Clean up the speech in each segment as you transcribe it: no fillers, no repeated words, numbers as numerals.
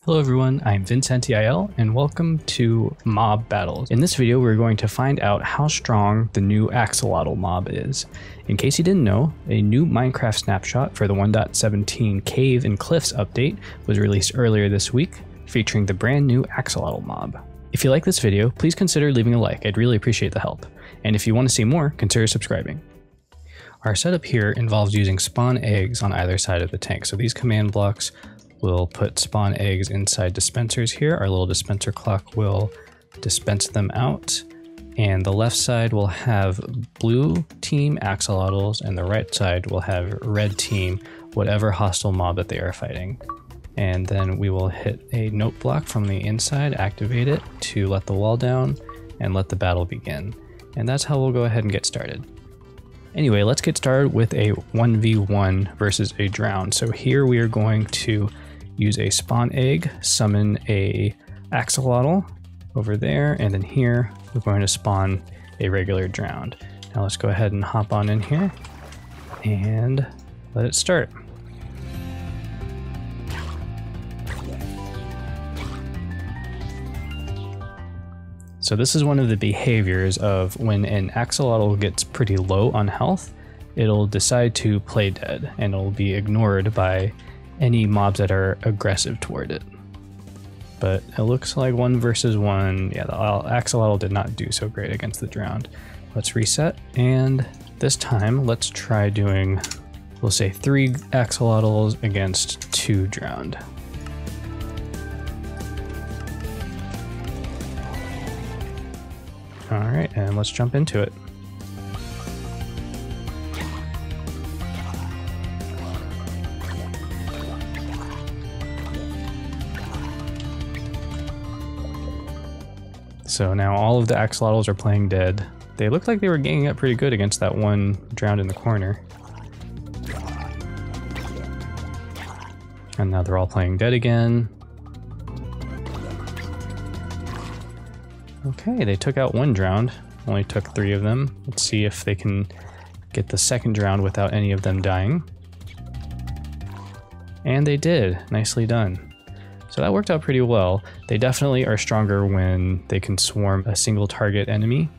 Hello everyone, I'm Vincentiil and welcome to Mob Battles. In this video we're going to find out how strong the new Axolotl mob is. In case you didn't know, a new Minecraft snapshot for the 1.17 Cave&Cliffs update was released earlier this week, featuring the brand new Axolotl mob. If you like this video, please consider leaving a like, I'd really appreciate the help. And if you want to see more, consider subscribing. Our setup here involves using spawn eggs on either side of the tank, so these command blocks will put spawn eggs inside dispensers here. Our little dispenser clock will dispense them out. And the left side will have blue team axolotls and the right side will have red team, whatever hostile mob that they are fighting. And then we will hit a note block from the inside, activate it to let the wall down and let the battle begin. And that's how we'll go ahead and get started. Anyway, let's get started with a 1v1 versus a drown. So here we are going to use a spawn egg, summon a axolotl over there, and then here we're going to spawn a regular drowned. Now let's go ahead and hop on in here and let it start. So this is one of the behaviors of when an axolotl gets pretty low on health, it'll decide to play dead and it'll be ignored by any mobs that are aggressive toward it. But it looks like 1 versus 1, yeah, the axolotl did not do so great against the drowned. Let's reset, and this time let's try doing, we'll say 3 axolotls against 2 drowned. Alright, and let's jump into it. So now all of the axolotls are playing dead. They look like they were ganging up pretty good against that one drowned in the corner. And now they're all playing dead again. Okay, they took out 1 drowned. Only took 3 of them. Let's see if they can get the second drowned without any of them dying. And they did. Nicely done. So that worked out pretty well. They definitely are stronger when they can swarm a single target enemy.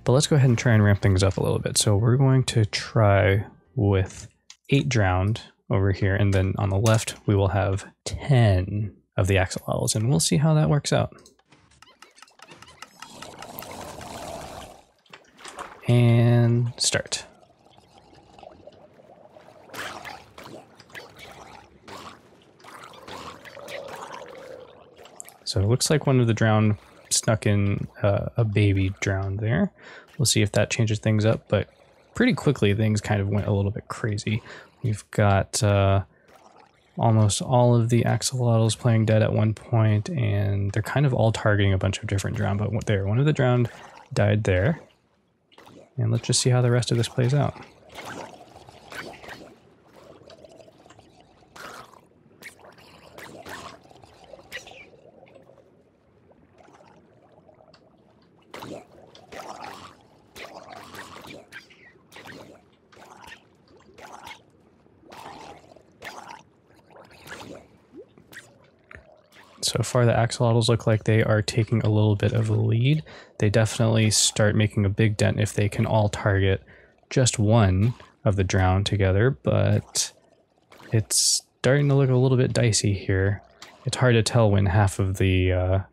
But let's go ahead and try and ramp things up a little bit. So we're going to try with 8 drowned over here, and then on the left we will have 10 of the axolotls, and we'll see how that works out. And start. So it looks like one of the drowned snuck in a baby drowned there. We'll see if that changes things up, but pretty quickly things kind of went a little bit crazy. We've got almost all of the axolotls playing dead at one point, and they're kind of all targeting a bunch of different drowned, but there, one of the drowned died there. And let's just see how the rest of this plays out. So far the axolotls look like they are taking a little bit of a lead. They definitely start making a big dent if they can all target just one of the drowned together, but it's starting to look a little bit dicey here. It's hard to tell when half of the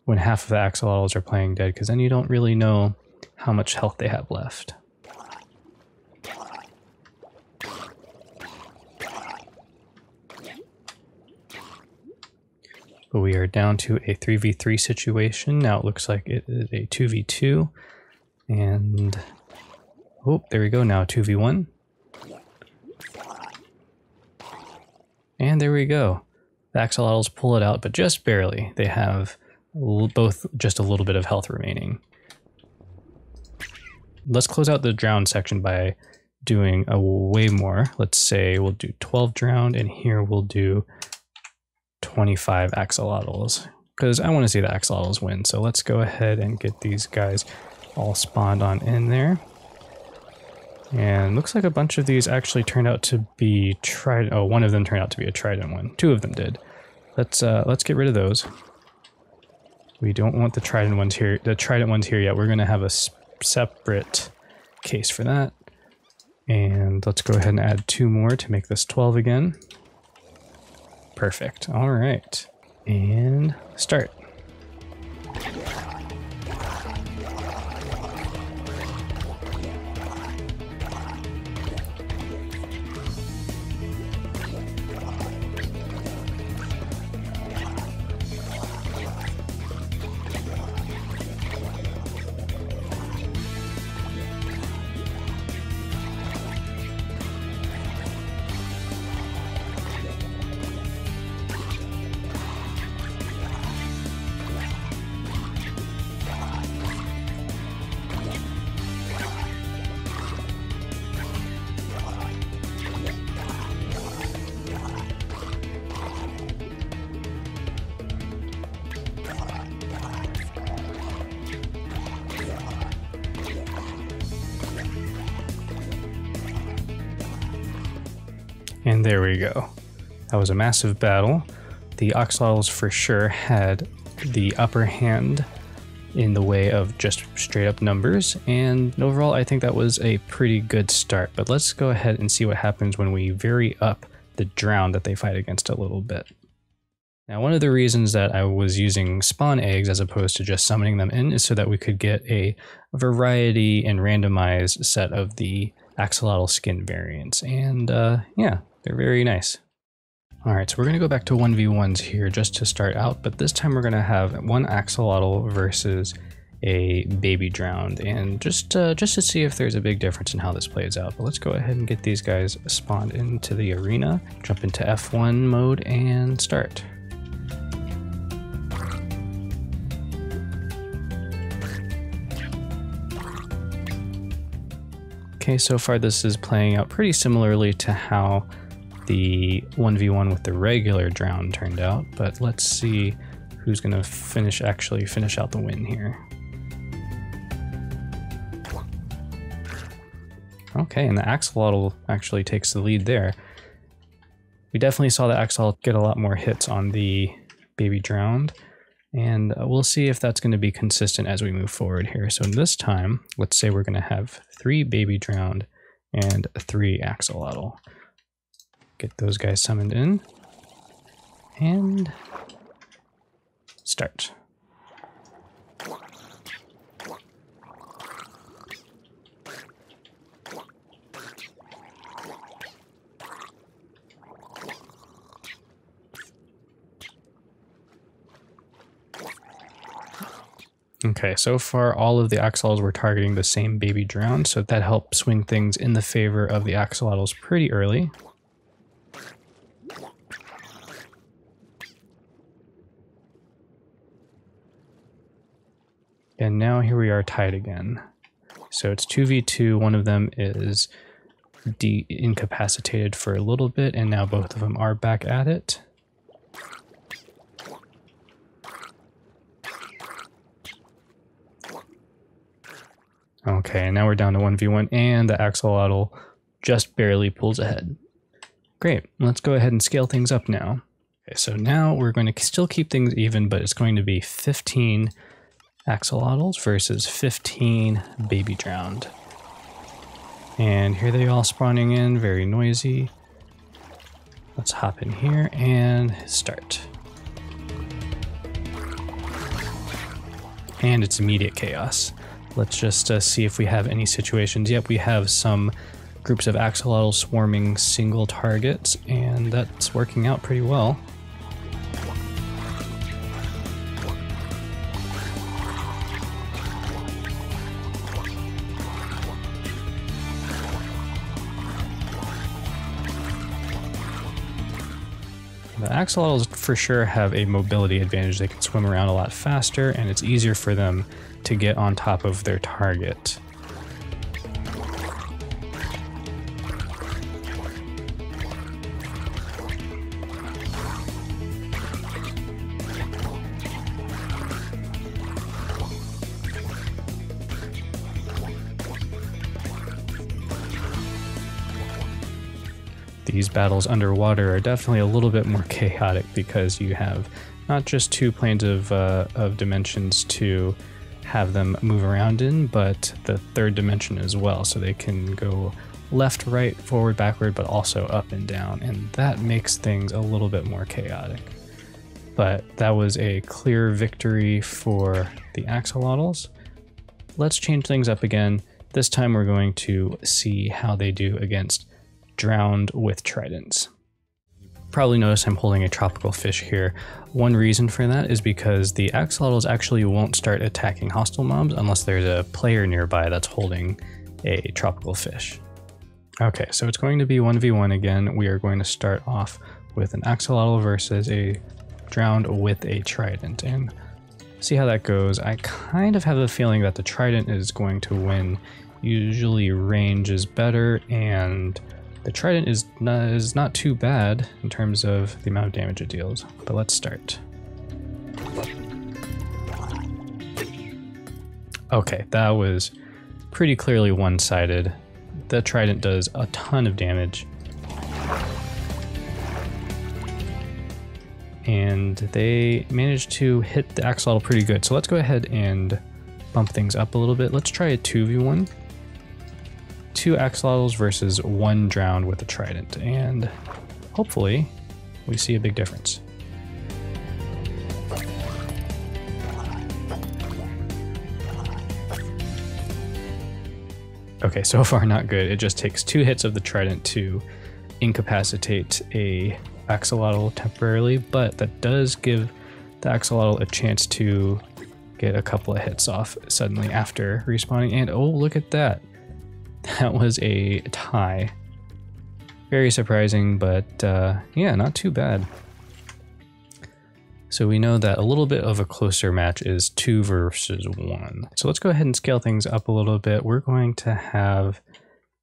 axolotls are playing dead, because then you don't really know how much health they have left. But we are down to a 3v3 situation. Now it looks like it is a 2v2. And oh, there we go, now 2v1. And there we go. The axolotls pull it out, but just barely. They have both just a little bit of health remaining. Let's close out the drowned section by doing a way more. Let's say we'll do 12 drowned, and here we'll do 25 axolotls, because I want to see the axolotls win. So let's go ahead and get these guys all spawned on in there. And looks like a bunch of these actually turned out to be Trident. Oh, one of them turned out to be a Trident one. Two of them did. Let's get rid of those. We don't want the Trident ones here. The Trident ones here yet. We're going to have a separate case for that. And let's go ahead and add 2 more to make this 12 again. Perfect. All right. And start. And there we go. That was a massive battle. The Axolotls for sure had the upper hand in the way of just straight up numbers, and overall I think that was a pretty good start. But let's go ahead and see what happens when we vary up the drown that they fight against a little bit. Now, one of the reasons that I was using spawn eggs as opposed to just summoning them in is so that we could get a variety and randomized set of the axolotl skin variants, and yeah, they're very nice. Alright, so we're going to go back to 1v1s here just to start out, but this time we're going to have one axolotl versus a baby drowned, and just to see if there's a big difference in how this plays out. But let's go ahead and get these guys spawned into the arena, jump into F1 mode, and start. Okay, so far this is playing out pretty similarly to how the 1v1 with the regular drown turned out, but let's see who's going to actually finish out the win here. Okay, and the axolotl actually takes the lead there. We definitely saw the axolotl get a lot more hits on the baby drowned, and we'll see if that's going to be consistent as we move forward here. So this time, let's say we're going to have 3 baby drowned and 3 axolotl. Get those guys summoned in, and start. Okay, so far all of the axolotls were targeting the same baby drown, so that helped swing things in the favor of the axolotls pretty early. And now here we are tied again. So it's 2v2, one of them is incapacitated for a little bit, and now both of them are back at it. Okay, and now we're down to 1v1, and the axolotl just barely pulls ahead. Great, let's go ahead and scale things up now. Okay, so now we're going to still keep things even, but it's going to be 15 axolotls versus 15 baby drowned. And here they all spawning in, very noisy. Let's hop in here and start. And it's immediate chaos. Let's just see if we have any situations. Yep, we have some groups of axolotls swarming single targets, and that's working out pretty well. The axolotls for sure have a mobility advantage. They can swim around a lot faster, and it's easier for them to get on top of their target. these battles underwater are definitely a little bit more chaotic because you have not just two planes of dimensions to have them move around in, but the third dimension as well, so they can go left, right, forward, backward, but also up and down, and that makes things a little bit more chaotic. But that was a clear victory for the axolotls. Let's change things up again. This time we're going to see how they do against drowned with tridents. Probably notice I'm holding a tropical fish here. One reason for that is because the axolotls actually won't start attacking hostile mobs unless there's a player nearby that's holding a tropical fish. Okay, so it's going to be 1v1 again. We are going to start off with an axolotl versus a drowned with a trident and see how that goes. I kind of have a feeling that the trident is going to win. Usually range is better, and the trident is not too bad in terms of the amount of damage it deals, but let's start. Okay, that was pretty clearly one-sided. The trident does a ton of damage. And they managed to hit the axolotl pretty good. So let's go ahead and bump things up a little bit. Let's try a 2v1. 2 axolotls versus 1 drowned with a trident, and hopefully we see a big difference. Okay, so far not good. It just takes 2 hits of the trident to incapacitate a axolotl temporarily, but that does give the axolotl a chance to get a couple of hits off suddenly after respawning, and oh, look at that. That was a tie. Very surprising, but yeah, not too bad. So we know that a little bit of a closer match is 2 versus 1. So let's go ahead and scale things up a little bit. We're going to have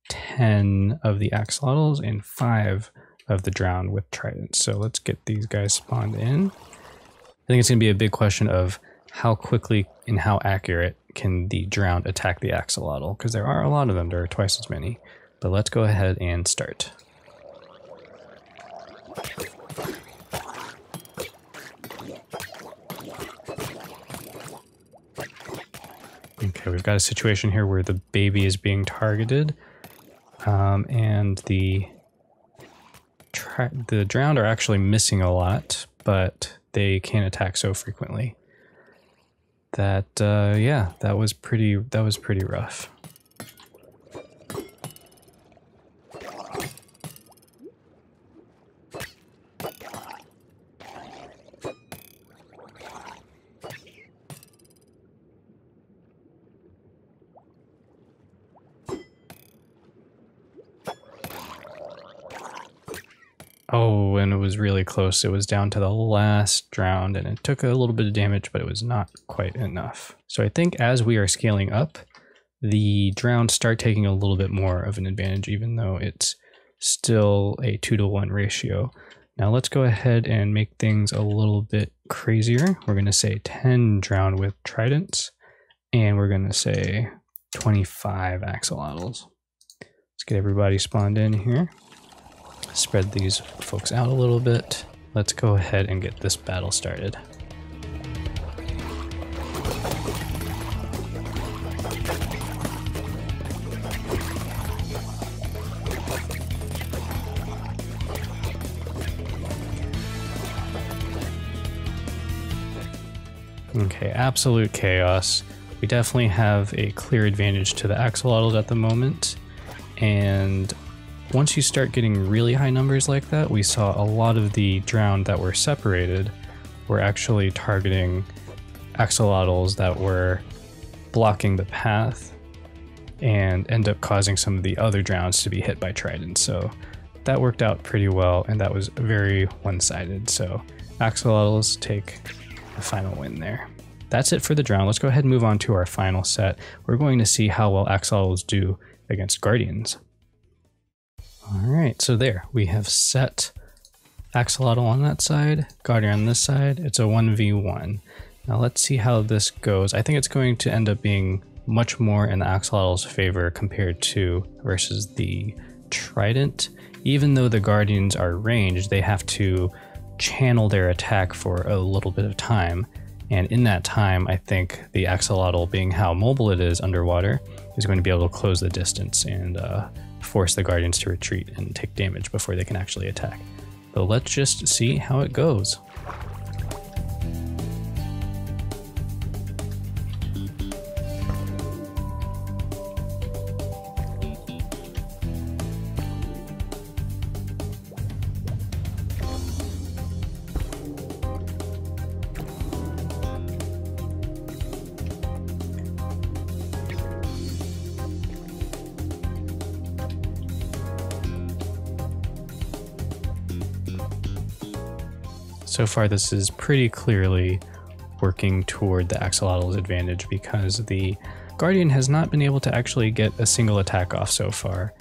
10 of the axolotls and 5 of the drowned with tridents. So let's get these guys spawned in. I think it's going to be a big question of how quickly and how accurate can the drowned attack the axolotl, because there are a lot of them. There are twice as many. But let's go ahead and start. Okay, we've got a situation here where the baby is being targeted, and the drowned are actually missing a lot, but they can't attack so frequently. That yeah, that was pretty rough. Oh, and it was really close. It was down to the last drowned, and it took a little bit of damage, but it was not quite enough. So I think as we are scaling up, the drowned start taking a little bit more of an advantage, even though it's still a 2-to-1 ratio. Now let's go ahead and make things a little bit crazier. We're going to say 10 drowned with tridents, and we're going to say 25 axolotls. Let's get everybody spawned in here. Spread these folks out a little bit. Let's go ahead and get this battle started. Okay, absolute chaos. We definitely have a clear advantage to the axolotls at the moment, and once you start getting really high numbers like that, we saw a lot of the drowned that were separated were actually targeting axolotls that were blocking the path and end up causing some of the other drowns to be hit by tridents. So that worked out pretty well, and that was very one-sided. So axolotls take the final win there. That's it for the drown. Let's go ahead and move on to our final set. We're going to see how well axolotls do against guardians. Alright, so there, we have set axolotl on that side, guardian on this side. It's a 1v1. Now let's see how this goes. I think it's going to end up being much more in the axolotl's favor compared to versus the Trident, even though the Guardians are ranged, they have to channel their attack for a little bit of time. And in that time, I think the Axolotl, being how mobile it is underwater, is going to be able to close the distance and force the Guardians to retreat and take damage before they can actually attack. But let's just see how it goes. So far, this is pretty clearly working toward the Axolotl's advantage because the Guardian has not been able to actually get a single attack off so far,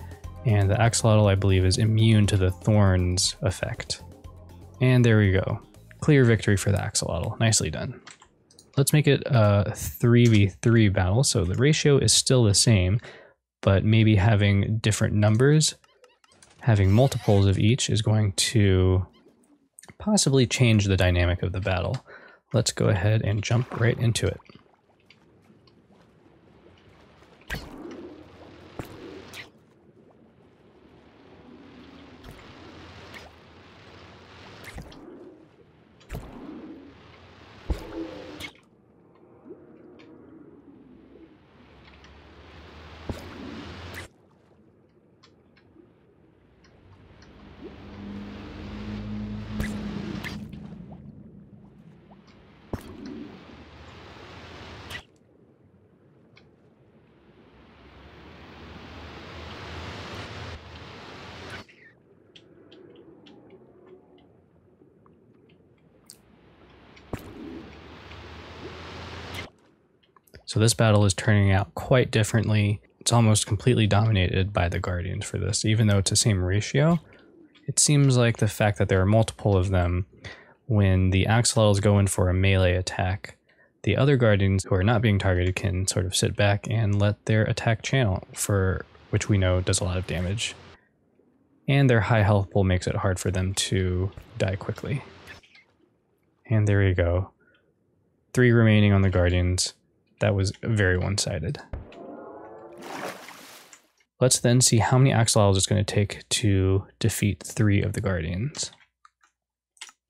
and the Axolotl, I believe, is immune to the Thorns effect. And there we go. Clear victory for the Axolotl. Nicely done. Let's make it a 3v3 battle, so the ratio is still the same, but maybe having different numbers, having multiples of each is going to possibly change the dynamic of the battle. Let's go ahead and jump right into it. So this battle is turning out quite differently. It's almost completely dominated by the Guardians for this, even though it's the same ratio. It seems like the fact that there are multiple of them, when the Axolotls go in for a melee attack, the other Guardians who are not being targeted can sort of sit back and let their attack channel, for which we know does a lot of damage. And their high health pool makes it hard for them to die quickly. And there you go. 3 remaining on the Guardians. That was very one-sided. Let's then see how many Axolotls it's going to take to defeat 3 of the Guardians.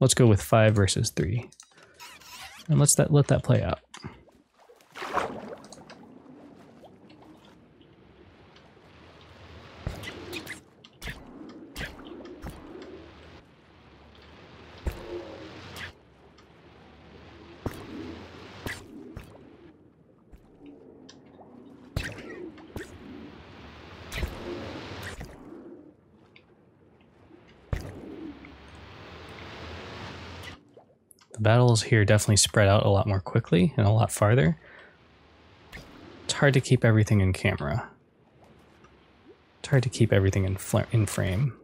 Let's go with 5 versus 3. And let that play out. The battles here definitely spread out a lot more quickly and a lot farther. It's hard to keep everything in camera. It's hard to keep everything in frame.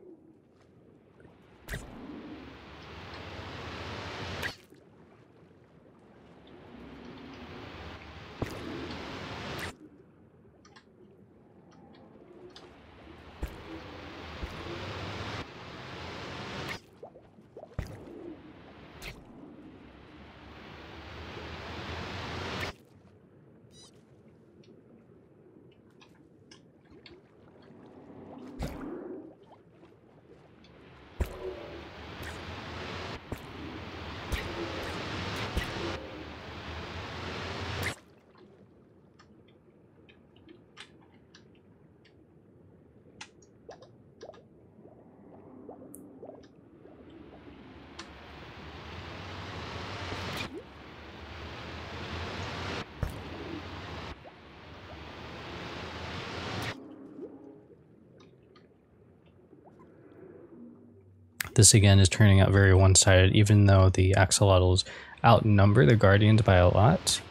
This again is turning out very one-sided, even though the Axolotls outnumber the Guardians by a lot.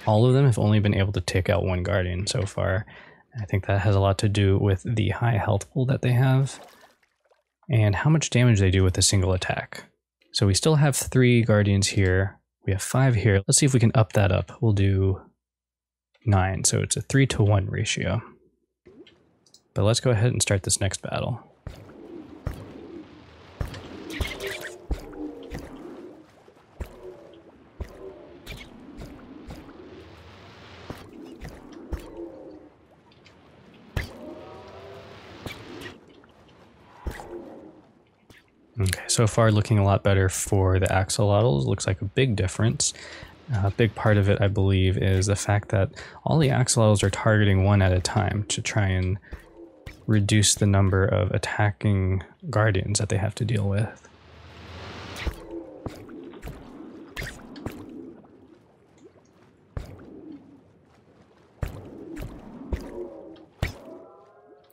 All of them have only been able to take out 1 Guardian so far. I think that has a lot to do with the high health pool that they have and how much damage they do with a single attack. So we still have 3 Guardians here. We have 5 here. Let's see if we can up that up. We'll do 9, so it's a 3-to-1 ratio. But let's go ahead and start this next battle. Okay, so far looking a lot better for the axolotls. Looks like a big difference. A big part of it, I believe, is the fact that all the axolotls are targeting one at a time to try and reduce the number of attacking guardians that they have to deal with.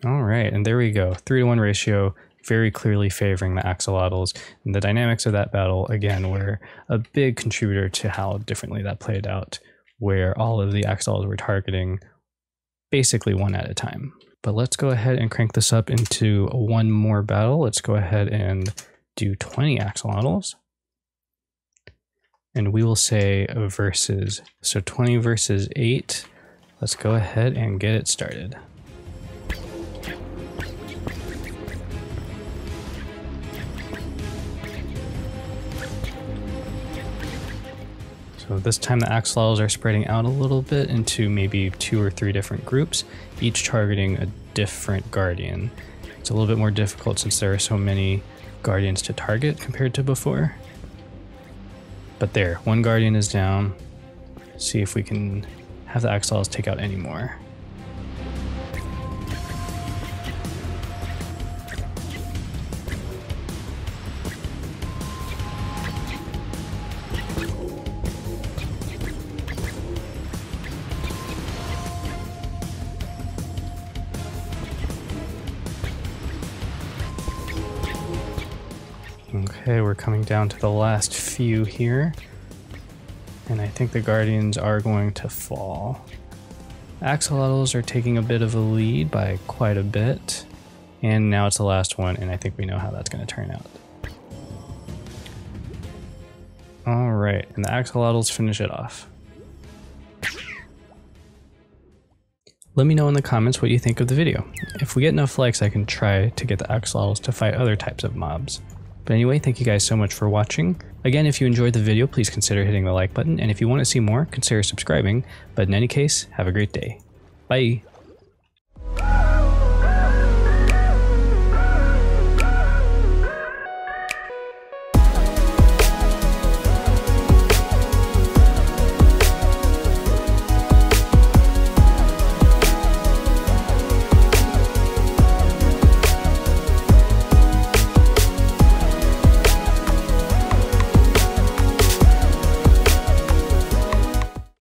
All right, and there we go. 3-to-1 ratio. Very clearly favoring the axolotls, and the dynamics of that battle again were a big contributor to how differently that played out, where all of the axolotls were targeting basically one at a time. But let's go ahead and crank this up into one more battle. Let's go ahead and do 20 axolotls, and we will say versus. So 20 versus 8. Let's go ahead and get it started. So this time the axolotls are spreading out a little bit into maybe 2 or 3 different groups, each targeting a different guardian. It's a little bit more difficult since there are so many guardians to target compared to before. But there, one guardian is down. See if we can have the axolotls take out any more. Okay, we're coming down to the last few here, and I think the guardians are going to fall. Axolotls are taking a bit of a lead by quite a bit, and now it's the last one, and I think we know how that's going to turn out. Alright, and the axolotls finish it off. Let me know in the comments what you think of the video. If we get enough likes, I can try to get the axolotls to fight other types of mobs. But anyway, thank you guys so much for watching. Again, if you enjoyed the video, please consider hitting the like button, and if you want to see more, consider subscribing. But in any case, have a great day. Bye!